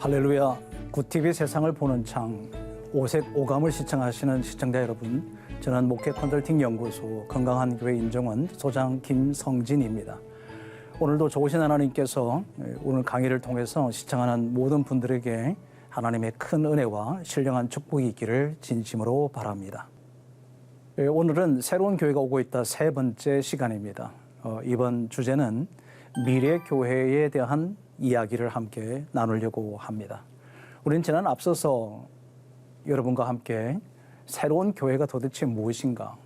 할렐루야, 굿TV 세상을 보는 창, 오색 오감을 시청하시는 시청자 여러분, 저는 목회 컨설팅 연구소 건강한 교회 임정원 소장 김성진입니다. 오늘도 좋으신 하나님께서 오늘 강의를 통해서 시청하는 모든 분들에게 하나님의 큰 은혜와 신령한 축복이 있기를 진심으로 바랍니다. 오늘은 새로운 교회가 오고 있다 세 번째 시간입니다. 이번 주제는 미래 교회에 대한 이야기를 함께 나누려고 합니다. 우리는 지난 앞서서 여러분과 함께 새로운 교회가 도대체 무엇인가,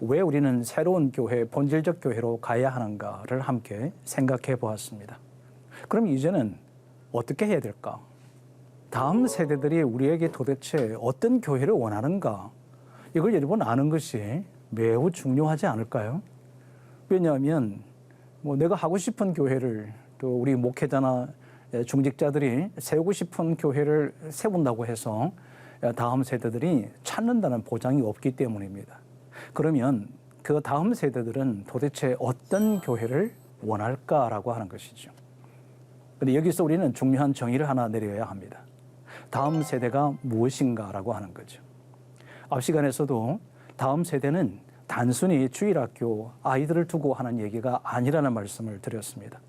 왜 우리는 새로운 교회, 본질적 교회로 가야 하는가를 함께 생각해 보았습니다. 그럼 이제는 어떻게 해야 될까? 다음 세대들이 우리에게 도대체 어떤 교회를 원하는가? 이걸 여러분 아는 것이 매우 중요하지 않을까요? 왜냐하면 내가 하고 싶은 교회를 또 우리 목회자나 중직자들이 세우고 싶은 교회를 세운다고 해서 다음 세대들이 찾는다는 보장이 없기 때문입니다. 그러면 그 다음 세대들은 도대체 어떤 교회를 원할까라고 하는 것이죠. 그런데 여기서 우리는 중요한 정의를 하나 내려야 합니다. 다음 세대가 무엇인가라고 하는 거죠. 앞 시간에서도 다음 세대는 단순히 주일학교 아이들을 두고 하는 얘기가 아니라는 말씀을 드렸습니다.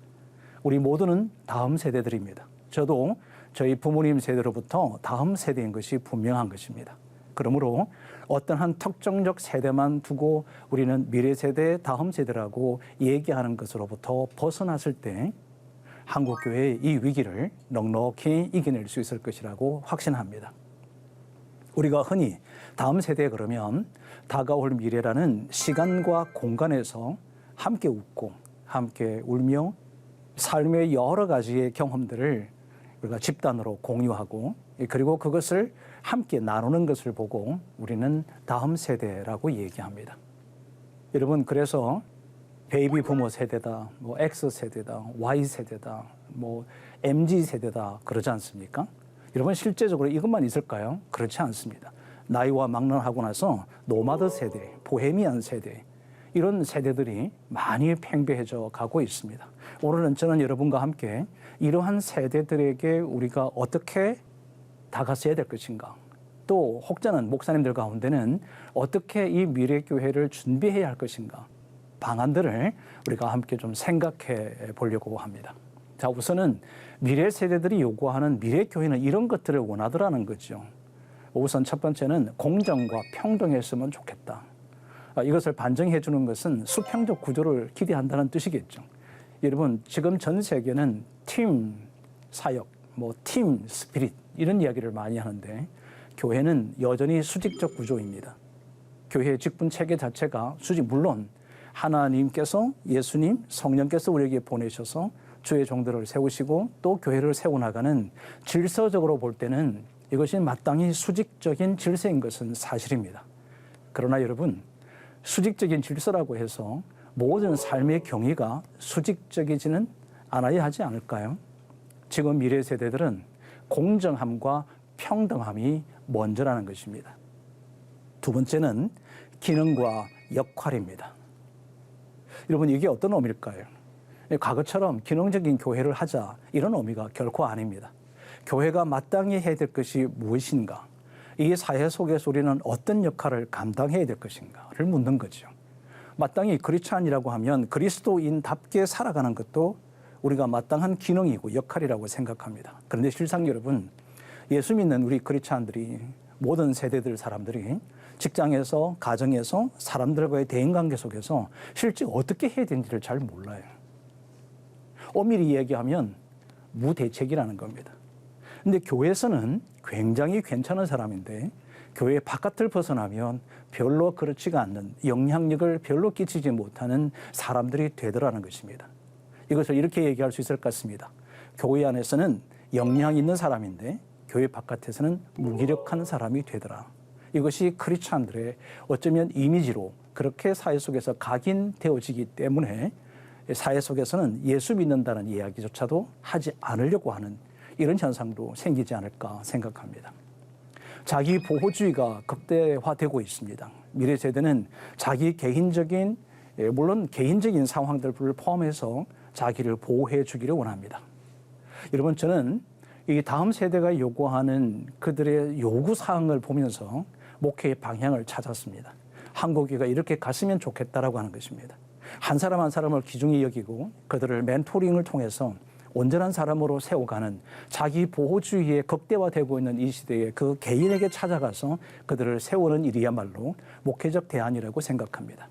우리 모두는 다음 세대들입니다. 저도 저희 부모님 세대로부터 다음 세대인 것이 분명한 것입니다. 그러므로 어떤 한 특정적 세대만 두고 우리는 미래 세대, 다음 세대라고 얘기하는 것으로부터 벗어났을 때 한국교회의 이 위기를 넉넉히 이겨낼 수 있을 것이라고 확신합니다. 우리가 흔히 다음 세대 그러면 다가올 미래라는 시간과 공간에서 함께 웃고 함께 울며 삶의 여러 가지의 경험들을 우리가 집단으로 공유하고 그리고 그것을 함께 나누는 것을 보고 우리는 다음 세대라고 얘기합니다. 여러분, 그래서 베이비 부모 세대다, X 세대다, Y 세대다, MZ 세대다 그러지 않습니까? 여러분, 실제적으로 이것만 있을까요? 그렇지 않습니다. 나이와 막론하고 나서 노마드 세대, 보헤미안 세대, 이런 세대들이 많이 팽배해져 가고 있습니다. 오늘은 저는 여러분과 함께 이러한 세대들에게 우리가 어떻게 다가서야 될 것인가, 또 혹자는 목사님들 가운데는 어떻게 이 미래교회를 준비해야 할 것인가, 방안들을 우리가 함께 좀 생각해 보려고 합니다. 자, 우선은 미래 세대들이 요구하는 미래교회는 이런 것들을 원하더라는 거죠. 우선 첫 번째는 공정과 평등했으면 좋겠다. 이것을 반증해 주는 것은 수평적 구조를 기대한다는 뜻이겠죠. 여러분, 지금 전 세계는 팀 사역, 팀 스피릿 이런 이야기를 많이 하는데 교회는 여전히 수직적 구조입니다. 교회의 직분 체계 자체가 물론 하나님께서, 예수님, 성령께서 우리에게 보내셔서 주의 종들을 세우시고 또 교회를 세워나가는 질서적으로 볼 때는 이것이 마땅히 수직적인 질서인 것은 사실입니다. 그러나 여러분, 수직적인 질서라고 해서 모든 삶의 경위가 수직적이지는 않아야 하지 않을까요? 지금 미래 세대들은 공정함과 평등함이 먼저라는 것입니다. 두 번째는 기능과 역할입니다. 여러분, 이게 어떤 의미일까요? 과거처럼 기능적인 교회를 하자 이런 의미가 결코 아닙니다. 교회가 마땅히 해야 될 것이 무엇인가? 이 사회 속에서 우리는 어떤 역할을 감당해야 될 것인가를 묻는 거죠. 마땅히 크리스찬이라고 하면 그리스도인답게 살아가는 것도 우리가 마땅한 기능이고 역할이라고 생각합니다. 그런데 실상 여러분, 예수 믿는 우리 크리스찬들이, 모든 세대들 사람들이 직장에서, 가정에서, 사람들과의 대인관계 속에서 실제 어떻게 해야 되는지를 잘 몰라요. 엄밀히 얘기하면 무대책이라는 겁니다. 근데 교회에서는 굉장히 괜찮은 사람인데 교회 바깥을 벗어나면 별로 그렇지가 않는, 영향력을 별로 끼치지 못하는 사람들이 되더라는 것입니다. 이것을 이렇게 얘기할 수 있을 것 같습니다. 교회 안에서는 영향 있는 사람인데 교회 바깥에서는 무기력한 사람이 되더라. 이것이 크리스찬들의 어쩌면 이미지로 그렇게 사회 속에서 각인되어지기 때문에 사회 속에서는 예수 믿는다는 이야기조차도 하지 않으려고 하는 이런 현상도 생기지 않을까 생각합니다. 자기 보호주의가 극대화되고 있습니다. 미래 세대는 자기 개인적인, 물론 개인적인 상황들을 포함해서 자기를 보호해 주기를 원합니다. 여러분, 저는 이 다음 세대가 요구하는 그들의 요구 사항을 보면서 목회의 방향을 찾았습니다. 한국교회가 이렇게 갔으면 좋겠다라고 하는 것입니다. 한 사람 한 사람을 귀중히 여기고 그들을 멘토링을 통해서 온전한 사람으로 세워가는 자기 보호주의에 극대화되고 있는 이 시대에 그 개인에게 찾아가서 그들을 세우는 일이야말로 목회적 대안이라고 생각합니다.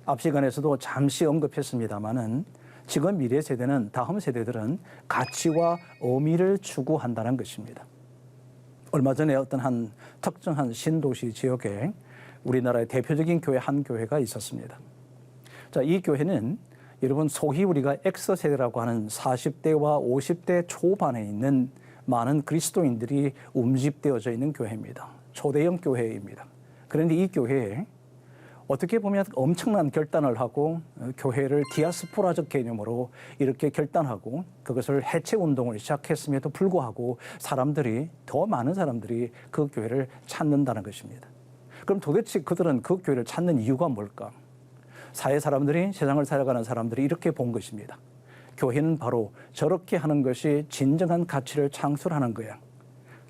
앞 시간에서도 잠시 언급했습니다마는 지금 미래 세대는 다음 세대들은 가치와 의미를 추구한다는 것입니다. 얼마 전에 어떤 한 특정한 신도시 지역에 우리나라의 대표적인 교회 한 교회가 있었습니다. 자, 이 교회는 여러분 소위 우리가 X세대라고 하는 40대와 50대 초반에 있는 많은 그리스도인들이 움집되어져 있는 교회입니다. 초대형 교회입니다. 그런데 이 교회에 어떻게 보면 엄청난 결단을 하고 교회를 디아스포라적 개념으로 이렇게 결단하고 그것을 해체 운동을 시작했음에도 불구하고 더 많은 사람들이 그 교회를 찾는다는 것입니다. 그럼 도대체 그들은 그 교회를 찾는 이유가 뭘까? 사회 사람들이, 세상을 살아가는 사람들이 이렇게 본 것입니다. 교회는 바로 저렇게 하는 것이 진정한 가치를 창출하는 거야.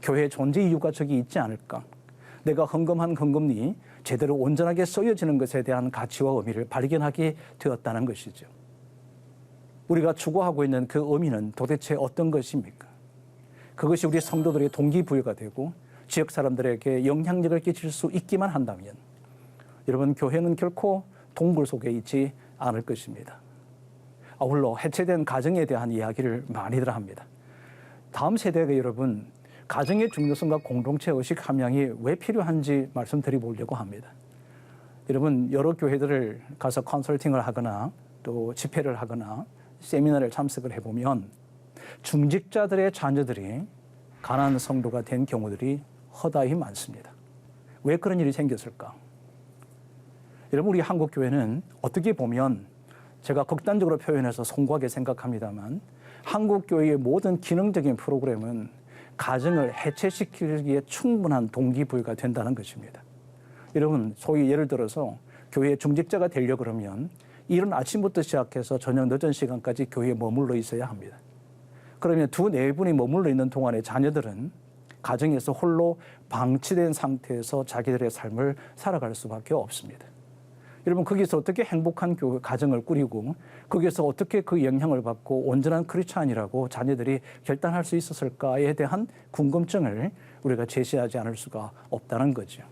교회의 존재 이유가 저기 있지 않을까? 내가 헌금한 헌금이 제대로 온전하게 쓰여지는 것에 대한 가치와 의미를 발견하게 되었다는 것이죠. 우리가 추구하고 있는 그 의미는 도대체 어떤 것입니까? 그것이 우리 성도들의 동기부여가 되고 지역 사람들에게 영향력을 끼칠 수 있기만 한다면 여러분, 교회는 결코 동굴 속에 있지 않을 것입니다. 아울러 해체된 가정에 대한 이야기를 많이들 합니다. 다음 세대가 여러분, 가정의 중요성과 공동체 의식 함양이 왜 필요한지 말씀드려보려고 합니다. 여러분, 여러 교회들을 가서 컨설팅을 하거나 또 집회를 하거나 세미나를 참석을 해보면 중직자들의 자녀들이 가난한 성도가 된 경우들이 허다히 많습니다. 왜 그런 일이 생겼을까? 여러분, 우리 한국교회는 어떻게 보면 제가 극단적으로 표현해서 송구하게 생각합니다만 한국교회의 모든 기능적인 프로그램은 가정을 해체시키기에 충분한 동기부여가 된다는 것입니다. 여러분, 소위 예를 들어서 교회의 중직자가 되려고 그러면 이른 아침부터 시작해서 저녁 늦은 시간까지 교회에 머물러 있어야 합니다. 그러면 네 분이 머물러 있는 동안에 자녀들은 가정에서 홀로 방치된 상태에서 자기들의 삶을 살아갈 수밖에 없습니다. 여러분, 거기서 어떻게 행복한 가정을 꾸리고 거기서 어떻게 그 영향을 받고 온전한 크리스찬이라고 자녀들이 결단할 수 있었을까에 대한 궁금증을 우리가 제시하지 않을 수가 없다는 거죠.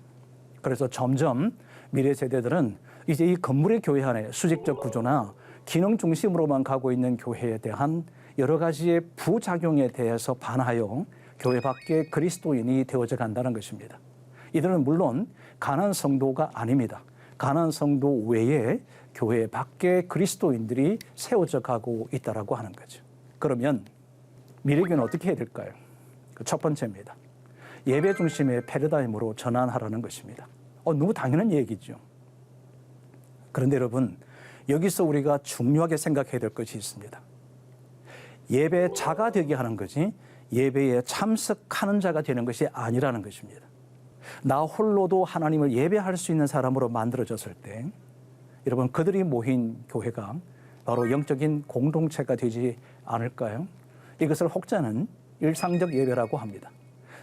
그래서 점점 미래 세대들은 이제 이 건물의 교회 안에 수직적 구조나 기능 중심으로만 가고 있는 교회에 대한 여러 가지의 부작용에 대해서 반하여 교회 밖에 그리스도인이 되어져 간다는 것입니다. 이들은 물론 가난한 성도가 아닙니다. 가난한 성도 외에 교회 밖에 그리스도인들이 세워져 가고 있다라고 하는 거죠. 그러면 미래교회는 어떻게 해야 될까요? 첫 번째입니다. 예배 중심의 패러다임으로 전환하라는 것입니다. 너무 당연한 얘기죠. 그런데 여러분, 여기서 우리가 중요하게 생각해야 될 것이 있습니다. 예배자가 되게 하는 것이 예배에 참석하는 자가 되는 것이 아니라는 것입니다. 나 홀로도 하나님을 예배할 수 있는 사람으로 만들어졌을 때 여러분, 그들이 모인 교회가 바로 영적인 공동체가 되지 않을까요? 이것을 혹자는 일상적 예배라고 합니다.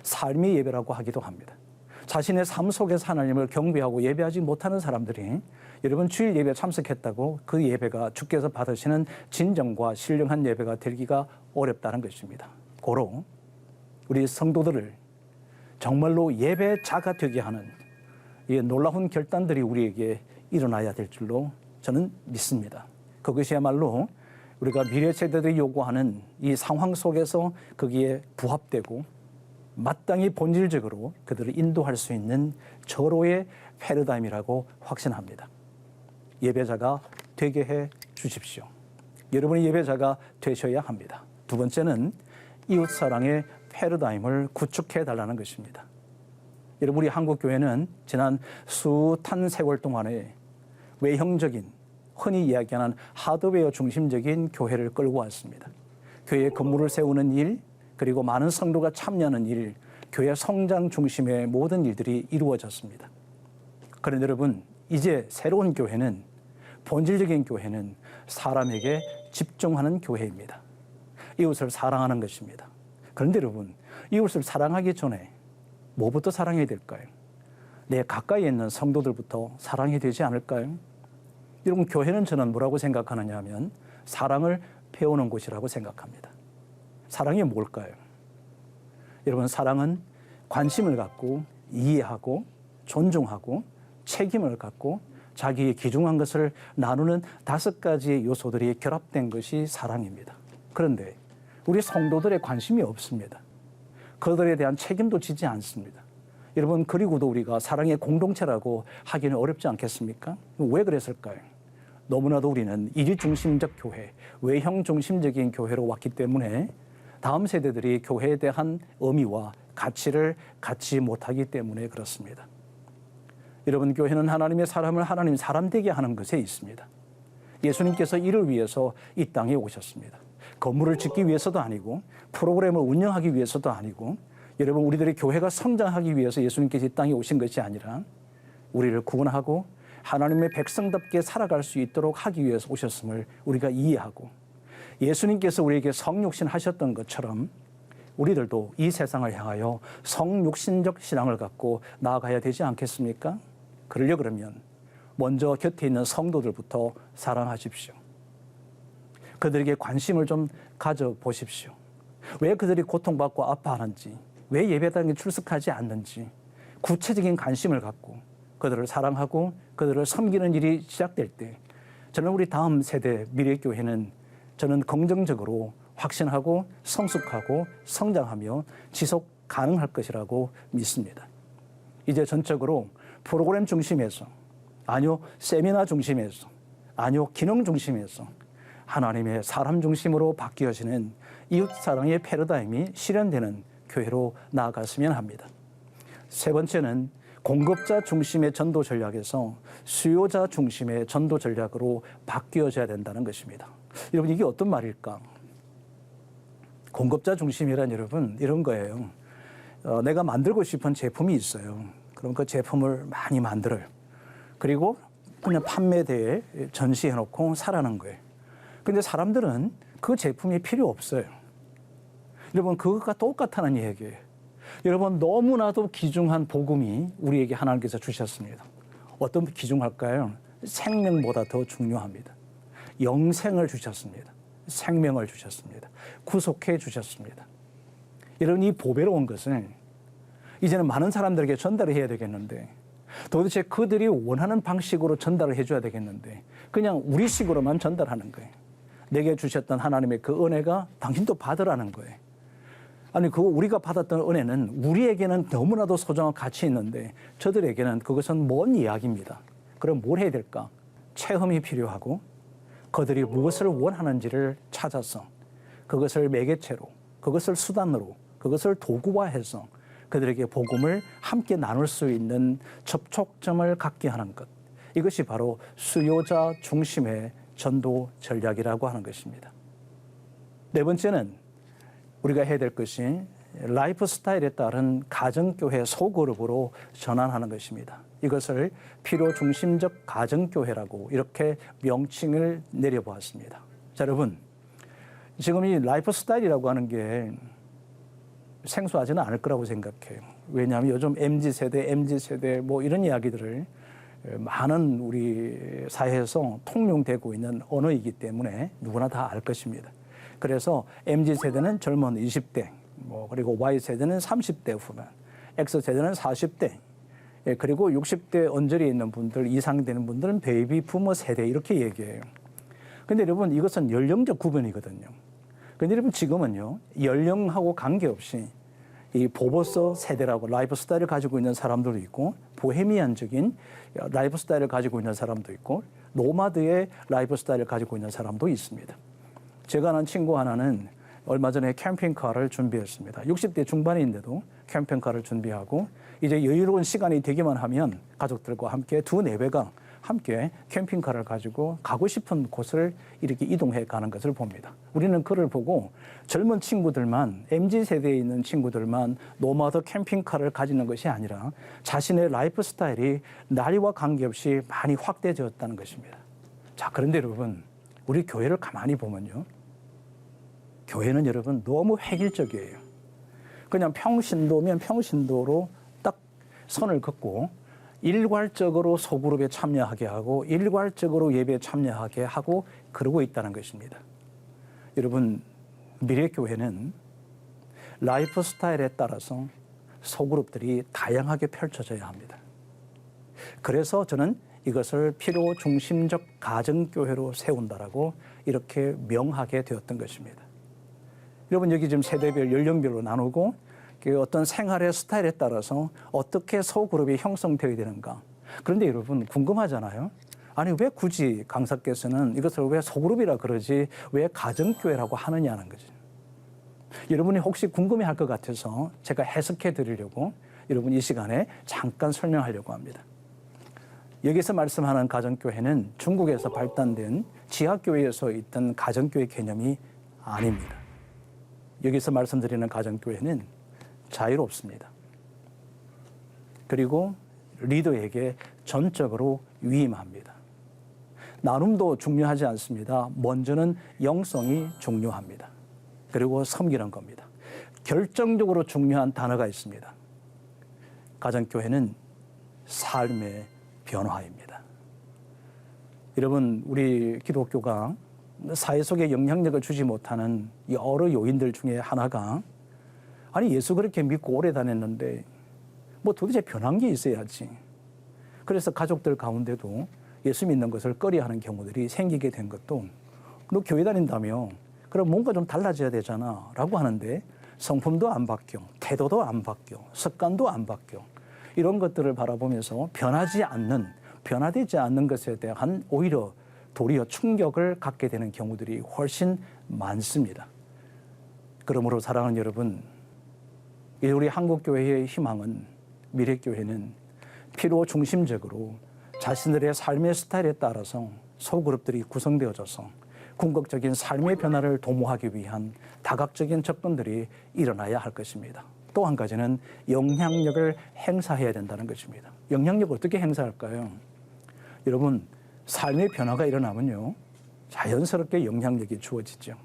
삶의 예배라고 하기도 합니다. 자신의 삶 속에서 하나님을 경배하고 예배하지 못하는 사람들이 여러분, 주일 예배에 참석했다고 그 예배가 주께서 받으시는 진정과 신령한 예배가 되기가 어렵다는 것입니다. 고로 우리 성도들을 정말로 예배자가 되게 하는 이 놀라운 결단들이 우리에게 일어나야 될 줄로 저는 믿습니다. 그것이야말로 우리가 미래 세대들이 요구하는 이 상황 속에서 거기에 부합되고 마땅히 본질적으로 그들을 인도할 수 있는 절호의 패러다임이라고 확신합니다. 예배자가 되게 해 주십시오. 여러분이 예배자가 되셔야 합니다. 두 번째는 이웃사랑의 패러다임을 구축해 달라는 것입니다. 여러분, 우리 한국교회는 지난 숱한 세월 동안에 외형적인, 흔히 이야기하는 하드웨어 중심적인 교회를 끌고 왔습니다. 교회의 건물을 세우는 일, 그리고 많은 성도가 참여하는 일, 교회 성장 중심의 모든 일들이 이루어졌습니다. 그런데 여러분, 이제 새로운 교회는, 본질적인 교회는 사람에게 집중하는 교회입니다. 이웃을 사랑하는 것입니다. 그런데 여러분, 이웃을 사랑하기 전에 뭐부터 사랑해야 될까요? 내 가까이에 있는 성도들부터 사랑해야 되지 않을까요? 여러분, 교회는 저는 뭐라고 생각하느냐 하면 사랑을 배우는 곳이라고 생각합니다. 사랑이 뭘까요? 여러분, 사랑은 관심을 갖고 이해하고 존중하고 책임을 갖고 자기의 귀중한 것을 나누는 5가지의 요소들이 결합된 것이 사랑입니다. 그런데 우리 성도들의 관심이 없습니다. 그들에 대한 책임도 지지 않습니다. 여러분, 그리고도 우리가 사랑의 공동체라고 하기는 어렵지 않겠습니까? 왜 그랬을까요? 너무나도 우리는 이기중심적 교회, 외형중심적인 교회로 왔기 때문에 다음 세대들이 교회에 대한 의미와 가치를 갖지 못하기 때문에 그렇습니다. 여러분, 교회는 하나님의 사람을 하나님 사람 되게 하는 것에 있습니다. 예수님께서 이를 위해서 이 땅에 오셨습니다. 건물을 짓기 위해서도 아니고 프로그램을 운영하기 위해서도 아니고 여러분, 우리들의 교회가 성장하기 위해서 예수님께서 이 땅에 오신 것이 아니라 우리를 구원하고 하나님의 백성답게 살아갈 수 있도록 하기 위해서 오셨음을 우리가 이해하고 예수님께서 우리에게 성육신 하셨던 것처럼 우리들도 이 세상을 향하여 성육신적 신앙을 갖고 나아가야 되지 않겠습니까? 그러려 그러면 먼저 곁에 있는 성도들부터 사랑하십시오. 그들에게 관심을 좀 가져보십시오. 왜 그들이 고통받고 아파하는지, 왜 예배당에 출석하지 않는지 구체적인 관심을 갖고 그들을 사랑하고 그들을 섬기는 일이 시작될 때 저는 우리 다음 세대 미래교회는 저는 긍정적으로 확신하고 성숙하고 성장하며 지속 가능할 것이라고 믿습니다. 이제 전적으로 프로그램 중심에서, 아니요 세미나 중심에서, 아니요 기능 중심에서 하나님의 사람 중심으로 바뀌어지는 이웃사랑의 패러다임이 실현되는 교회로 나아갔으면 합니다. 세 번째는 공급자 중심의 전도 전략에서 수요자 중심의 전도 전략으로 바뀌어져야 된다는 것입니다. 여러분, 이게 어떤 말일까? 공급자 중심이란 여러분 이런 거예요. 내가 만들고 싶은 제품이 있어요. 그럼 그 제품을 많이 만들어요. 그리고 그냥 판매대에 전시해놓고 사라는 거예요. 근데 사람들은 그 제품이 필요 없어요. 여러분, 그것과 똑같다는 얘기예요. 여러분, 너무나도 귀중한 복음이 우리에게 하나님께서 주셨습니다. 어떤 귀중할까요? 생명보다 더 중요합니다. 영생을 주셨습니다. 생명을 주셨습니다. 구속해 주셨습니다. 여러분, 이 보배로운 것을 이제는 많은 사람들에게 전달을 해야 되겠는데 도대체 그들이 원하는 방식으로 전달을 해줘야 되겠는데 그냥 우리식으로만 전달하는 거예요. 내게 주셨던 하나님의 그 은혜가 당신도 받으라는 거예요. 아니, 그거 우리가 받았던 은혜는 우리에게는 너무나도 소중한 가치 있는데 저들에게는 그것은 먼 이야기입니다. 그럼 뭘 해야 될까? 체험이 필요하고 그들이 무엇을 원하는지를 찾아서 그것을 매개체로, 그것을 수단으로, 그것을 도구화해서 그들에게 복음을 함께 나눌 수 있는 접촉점을 갖게 하는 것. 이것이 바로 수요자 중심의 전도 전략이라고 하는 것입니다. 네 번째는 우리가 해야 될 것이 라이프 스타일에 따른 가정교회 소그룹으로 전환하는 것입니다. 이것을 필요 중심적 가정교회라고 이렇게 명칭을 내려보았습니다. 자, 여러분, 지금 이 라이프 스타일이라고 하는 게 생소하지는 않을 거라고 생각해요. 왜냐하면 요즘 MZ세대 뭐 이런 이야기들을 많은 우리 사회에서 통용되고 있는 언어이기 때문에 누구나 다 알 것입니다. 그래서 MZ세대는 젊은 20대, 그리고 Y세대는 30대 후반, X세대는 40대, 그리고 60대 언저리에 있는 분들, 이상 되는 분들은 베이비 부머 세대 이렇게 얘기해요. 근데 여러분, 이것은 연령적 구분이거든요. 근데 여러분, 지금은요, 연령하고 관계없이 이 보버서 세대라고 라이프 스타일을 가지고 있는 사람들도 있고, 보헤미안적인 라이프 스타일을 가지고 있는 사람도 있고, 노마드의 라이프 스타일을 가지고 있는 사람도 있습니다. 제가 아는 친구 하나는 얼마 전에 캠핑카를 준비했습니다. 60대 중반인데도 캠핑카를 준비하고 이제 여유로운 시간이 되기만 하면 가족들과 함께 2-4배가 함께 캠핑카를 가지고 가고 싶은 곳을 이렇게 이동해 가는 것을 봅니다. 우리는 그를 보고 젊은 친구들만, MZ세대에 있는 친구들만 노마드 캠핑카를 가지는 것이 아니라 자신의 라이프 스타일이 나이와 관계없이 많이 확대되었다는 것입니다. 자, 그런데 여러분, 우리 교회를 가만히 보면요, 교회는 여러분 너무 획일적이에요. 그냥 평신도면 평신도로 딱 선을 긋고 일괄적으로 소그룹에 참여하게 하고 일괄적으로 예배에 참여하게 하고 그러고 있다는 것입니다. 여러분, 미래교회는 라이프 스타일에 따라서 소그룹들이 다양하게 펼쳐져야 합니다. 그래서 저는 이것을 필요 중심적 가정교회로 세운다라고 이렇게 명하게 되었던 것입니다. 여러분, 여기 지금 세대별, 연령별로 나누고 어떤 생활의 스타일에 따라서 어떻게 소그룹이 형성되어야 되는가. 그런데 여러분, 궁금하잖아요. 아니, 왜 굳이 강사께서는 이것을 왜 소그룹이라 그러지 왜 가정교회라고 하느냐는 거죠. 여러분이 혹시 궁금해할 것 같아서 제가 해석해 드리려고 여러분 이 시간에 잠깐 설명하려고 합니다. 여기서 말씀하는 가정교회는 중국에서 발단된 지하교회에서 있던 가정교회 개념이 아닙니다. 여기서 말씀드리는 가정교회는 자유롭습니다. 그리고 리더에게 전적으로 위임합니다. 나눔도 중요하지 않습니다. 먼저는 영성이 중요합니다. 그리고 섬기는 겁니다. 결정적으로 중요한 단어가 있습니다. 가정교회는 삶의 변화입니다. 여러분, 우리 기독교가 사회 속에 영향력을 주지 못하는 여러 요인들 중에 하나가 아니 예수 그렇게 믿고 오래 다녔는데 뭐 도대체 변한 게 있어야지. 그래서 가족들 가운데도 예수 믿는 것을 꺼려하는 경우들이 생기게 된 것도 너 교회 다닌다며 그럼 뭔가 좀 달라져야 되잖아 라고 하는데 성품도 안 바뀌어, 태도도 안 바뀌어, 습관도 안 바뀌어. 이런 것들을 바라보면서 변화되지 않는 것에 대한 오히려 도리어 충격을 갖게 되는 경우들이 훨씬 많습니다. 그러므로 사랑하는 여러분, 우리 한국교회의 희망은 미래교회는 필요 중심적으로 자신들의 삶의 스타일에 따라서 소그룹들이 구성되어져서 궁극적인 삶의 변화를 도모하기 위한 다각적인 접근들이 일어나야 할 것입니다. 또 한 가지는 영향력을 행사해야 된다는 것입니다. 영향력을 어떻게 행사할까요? 여러분, 삶의 변화가 일어나면요, 자연스럽게 영향력이 주어지죠.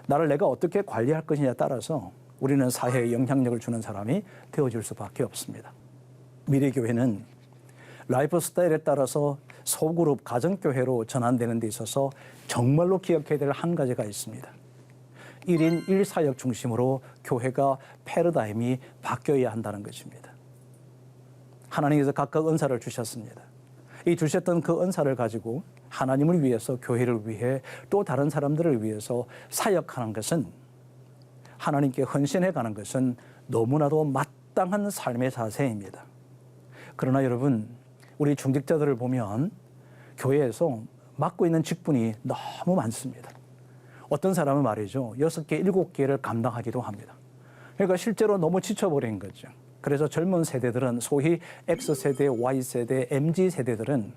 나를 내가 어떻게 관리할 것이냐에 따라서 우리는 사회에 영향력을 주는 사람이 되어줄 수밖에 없습니다. 미래교회는 라이프 스타일에 따라서 소그룹, 가정교회로 전환되는 데 있어서 정말로 기억해야 될 한 가지가 있습니다. 1인 1사역 중심으로 교회가 패러다임이 바뀌어야 한다는 것입니다. 하나님께서 각각 은사를 주셨습니다. 이 주셨던 그 은사를 가지고 하나님을 위해서, 교회를 위해, 또 다른 사람들을 위해서 사역하는 것은, 하나님께 헌신해 가는 것은 너무나도 마땅한 삶의 자세입니다. 그러나 여러분, 우리 중직자들을 보면 교회에서 맡고 있는 직분이 너무 많습니다. 어떤 사람은 말이죠, 6개, 7개를 감당하기도 합니다. 그러니까 실제로 너무 지쳐버린 거죠. 그래서 젊은 세대들은, 소위 X세대, Y세대, MZ세대들은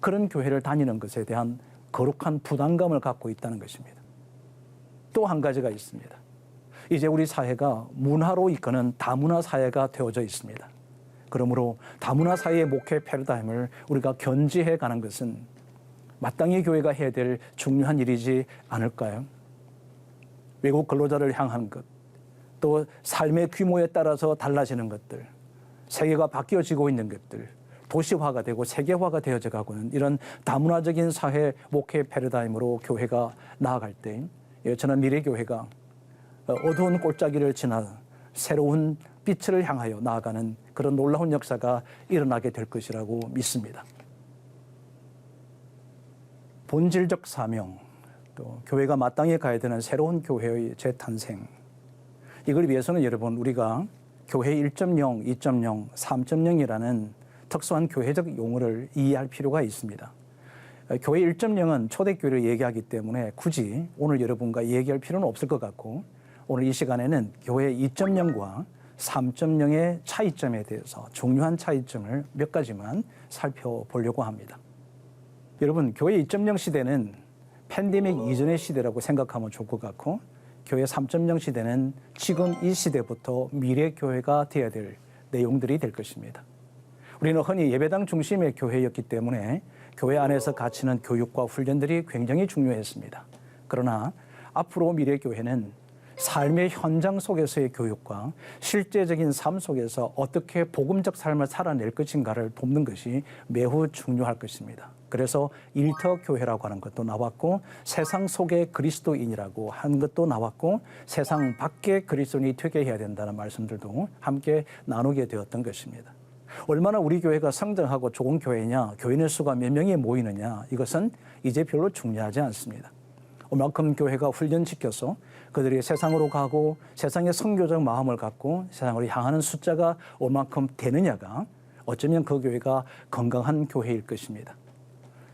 그런 교회를 다니는 것에 대한 거룩한 부담감을 갖고 있다는 것입니다. 또 한 가지가 있습니다. 이제 우리 사회가 문화로 이끄는 다문화 사회가 되어져 있습니다. 그러므로 다문화 사회의 목회 패러다임을 우리가 견지해 가는 것은 마땅히 교회가 해야 될 중요한 일이지 않을까요? 외국 근로자를 향한 것, 또 삶의 규모에 따라서 달라지는 것들, 세계가 바뀌어지고 있는 것들, 도시화가 되고 세계화가 되어져 가고는 이런 다문화적인 사회 목회 패러다임으로 교회가 나아갈 때 저는 미래교회가 어두운 골짜기를 지나 새로운 빛을 향하여 나아가는 그런 놀라운 역사가 일어나게 될 것이라고 믿습니다. 본질적 사명, 또 교회가 마땅히 가야 되는 새로운 교회의 재탄생, 이걸 위해서는 여러분, 우리가 교회 1.0, 2.0, 3.0이라는 특수한 교회적 용어를 이해할 필요가 있습니다. 교회 1.0은 초대교회를 얘기하기 때문에 굳이 오늘 여러분과 얘기할 필요는 없을 것 같고, 오늘 이 시간에는 교회 2.0과 3.0의 차이점에 대해서 중요한 차이점을 몇 가지만 살펴보려고 합니다. 여러분, 교회 2.0 시대는 팬데믹 이전의 시대라고 생각하면 좋을 것 같고, 교회 3.0 시대는 지금 이 시대부터 미래 교회가 되어야 될 내용들이 될 것입니다. 우리는 흔히 예배당 중심의 교회였기 때문에 교회 안에서 가르치는 교육과 훈련들이 굉장히 중요했습니다. 그러나 앞으로 미래 교회는 삶의 현장 속에서의 교육과 실제적인 삶 속에서 어떻게 복음적 삶을 살아낼 것인가를 돕는 것이 매우 중요할 것입니다. 그래서 일터 교회라고 하는 것도 나왔고 세상 속의 그리스도인이라고 하는 것도 나왔고 세상 밖의 그리스도인이 되게 해야 된다는 말씀들도 함께 나누게 되었던 것입니다. 얼마나 우리 교회가 성장하고 좋은 교회냐, 교인의 수가 몇 명이 모이느냐, 이것은 이제 별로 중요하지 않습니다. 얼만큼 교회가 훈련시켜서 그들이 세상으로 가고 세상의 선교적 마음을 갖고 세상으로 향하는 숫자가 얼만큼 되느냐가 어쩌면 그 교회가 건강한 교회일 것입니다.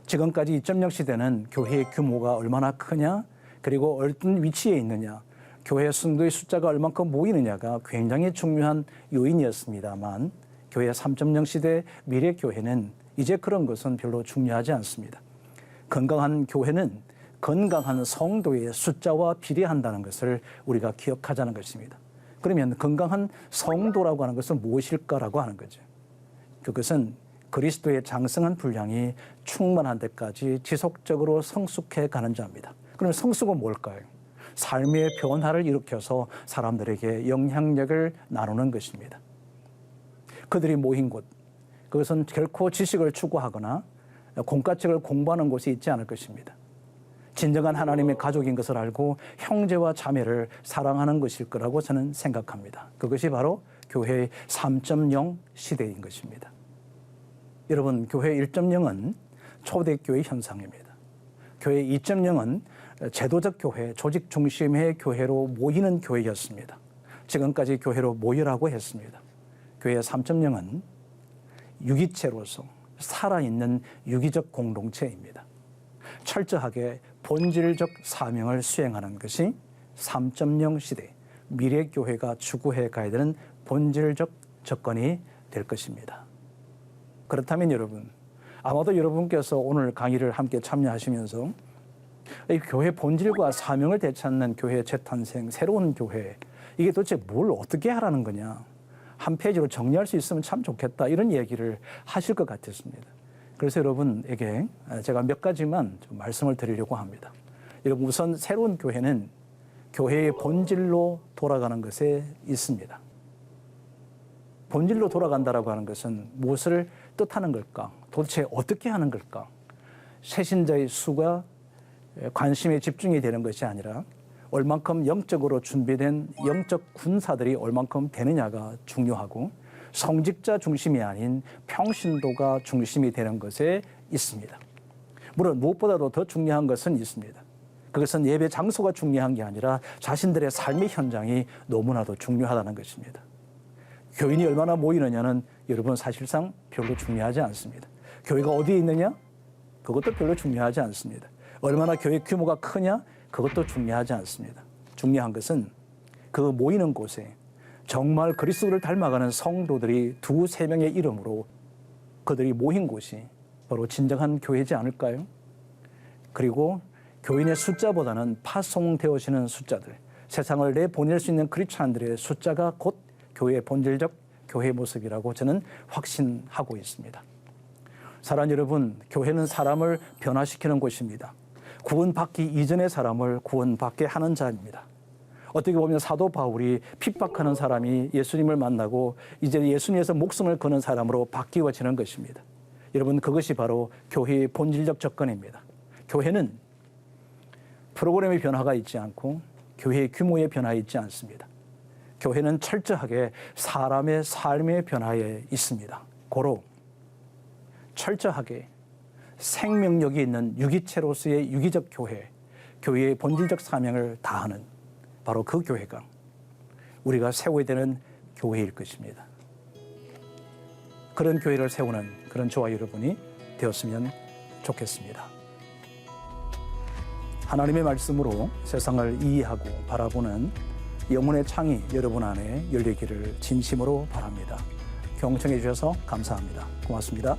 지금까지 2.0 시대는 교회의 규모가 얼마나 크냐, 그리고 어떤 위치에 있느냐, 교회 성도의 숫자가 얼만큼 모이느냐가 굉장히 중요한 요인이었습니다만 교회 3.0 시대 미래 교회는 이제 그런 것은 별로 중요하지 않습니다. 건강한 교회는 건강한 성도의 숫자와 비례한다는 것을 우리가 기억하자는 것입니다. 그러면 건강한 성도라고 하는 것은 무엇일까라고 하는 거죠. 그것은 그리스도의 장성한 분량이 충만한 데까지 지속적으로 성숙해 가는 자입니다. 그럼 성숙은 뭘까요? 삶의 변화를 일으켜서 사람들에게 영향력을 나누는 것입니다. 그들이 모인 곳, 그것은 결코 지식을 추구하거나 공과책을 공부하는 곳이 있지 않을 것입니다. 진정한 하나님의 가족인 것을 알고 형제와 자매를 사랑하는 것일 거라고 저는 생각합니다. 그것이 바로 교회의 3.0 시대인 것입니다. 여러분, 교회 1.0은 초대교회 현상입니다. 교회 2.0은 제도적 교회, 조직 중심의 교회로 모이는 교회였습니다. 지금까지 교회로 모이라고 했습니다. 교회 3.0은 유기체로서 살아있는 유기적 공동체입니다. 철저하게 본질적 사명을 수행하는 것이 3.0 시대, 미래교회가 추구해 가야 되는 본질적 접근이 될 것입니다. 그렇다면 여러분, 아마도 여러분께서 오늘 강의를 함께 참여하시면서 이 교회 본질과 사명을 되찾는 교회 재탄생, 새로운 교회, 이게 도대체 뭘 어떻게 하라는 거냐, 한 페이지로 정리할 수 있으면 참 좋겠다, 이런 얘기를 하실 것 같았습니다. 그래서 여러분에게 제가 몇 가지만 좀 말씀을 드리려고 합니다. 여러분, 우선 새로운 교회는 교회의 본질로 돌아가는 것에 있습니다. 본질로 돌아간다라고 하는 것은 무엇을 뜻하는 걸까? 도대체 어떻게 하는 걸까? 새신자의 수가 관심에 집중이 되는 것이 아니라 얼만큼 영적으로 준비된 영적 군사들이 얼만큼 되느냐가 중요하고, 성직자 중심이 아닌 평신도가 중심이 되는 것에 있습니다. 물론 무엇보다도 더 중요한 것은 있습니다. 그것은 예배 장소가 중요한 게 아니라 자신들의 삶의 현장이 너무나도 중요하다는 것입니다. 교인이 얼마나 모이느냐는 여러분 사실상 별로 중요하지 않습니다. 교회가 어디에 있느냐? 그것도 별로 중요하지 않습니다. 얼마나 교회 규모가 크냐? 그것도 중요하지 않습니다. 중요한 것은 그 모이는 곳에 정말 그리스도를 닮아가는 성도들이 2-3명의 이름으로 그들이 모인 곳이 바로 진정한 교회지 않을까요? 그리고 교인의 숫자보다는 파송되어지는 숫자들, 세상을 내보낼 수 있는 크리스찬들의 숫자가 곧 교회의 본질적 교회의 모습이라고 저는 확신하고 있습니다. 사랑 여러분, 교회는 사람을 변화시키는 곳입니다. 구원받기 이전의 사람을 구원받게 하는 자입니다. 어떻게 보면 사도 바울이 핍박하는 사람이 예수님을 만나고 이제 예수님에서 목숨을 거는 사람으로 바뀌어지는 것입니다. 여러분, 그것이 바로 교회의 본질적 접근입니다. 교회는 프로그램의 변화가 있지 않고 교회의 규모의 변화가 있지 않습니다. 교회는 철저하게 사람의 삶의 변화에 있습니다. 고로 철저하게 생명력이 있는 유기체로서의 유기적 교회, 교회의 본질적 사명을 다하는 바로 그 교회가 우리가 세워야 되는 교회일 것입니다. 그런 교회를 세우는 그런 저와 여러분이 되었으면 좋겠습니다. 하나님의 말씀으로 세상을 이해하고 바라보는 영혼의 창이 여러분 안에 열리기를 진심으로 바랍니다. 경청해 주셔서 감사합니다. 고맙습니다.